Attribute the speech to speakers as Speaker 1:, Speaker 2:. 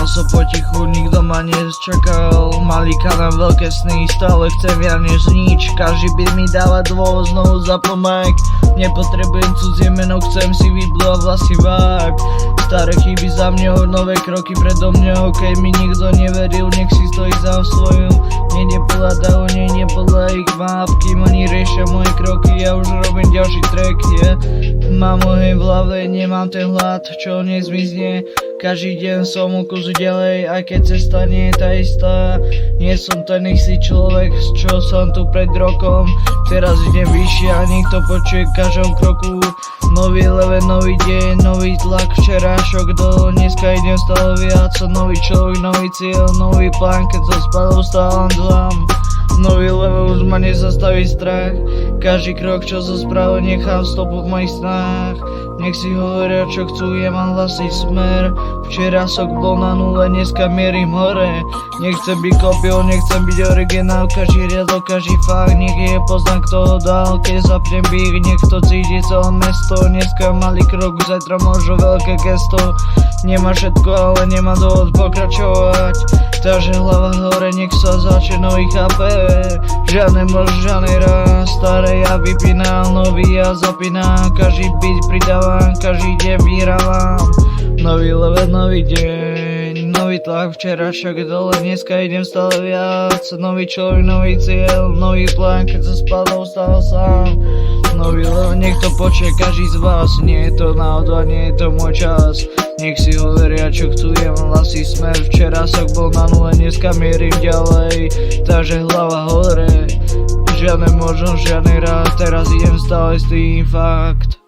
Speaker 1: Stal som potichu, nikto ma nečakal. Malý kanál, veľké sny, stále chcem viac než nič. Každý by mi dáva dôvod znovu zapnúť mic. Nepotrebujem cudzie meno, chcem si vyblúvať vlastný vibe. Staré chyby za mňou, nové kroky predo mňou. Keď mi nikto neveril, nech si stojí za svoju. Nejde podľa davu, nejde podľa ich map. Kým oni riešia moje kroky, ja už robím ďalší track, yeah. Mám oheň v hlave, nemám ten hlad, čo nezmizne. Každý deň som o kus ďalej, aj keď cesta nie je tá istá. Nie som ten istý človek, čo som tu pred rokom. Teraz idem vyššie a niekto počuje v každom kroku. Nový level, nový deň, nový tlak, včera šok do dneska idem stále viac. Nový človek, nový cieľ, nový plán, keď som spadol, stávam dlám. Nový level, už ma nezastaví strach. Každý krok, čo som spravil, nechám stopu v mojich snách. Nech si hovoria, čo chcú, ja mám vlastný smer. Včera som bol na nule, dneska mierim hore. Nechcem byť kopiou, nechcem byť originál. Každý riadok, každý fakt, nech je poznám, kto ho dal. Keď zapnem bík, nech to cíti celé mesto. Dneska malý krok, zajtra možno veľké gesto. Nemá všetko, ale nemá dôvod pokračovať. Takže hlava hore, nech sa začne nový chápe. Žiadne možno, žiadny raz. Staré ja vypínam, nový ja zapínam. Každý beat pridávam, každý deň vyhrávam. Nový level, nový deň, nový tlak, včera však dole, dneska idem stále viac. Nový človek, nový cieľ, nový plán, keď sa spadol, stal sám. Nový level, nech to počuje každý z vás. Nie je to náhoda, nie je to môj čas. Nech si hovoria, čo chcú, ja mám vlastný smer. Včera som bol na nule, dneska mierim ďalej. Takže hlava hore, žiadne možnosť, žiadny rád. Teraz idem stále s tým fakt.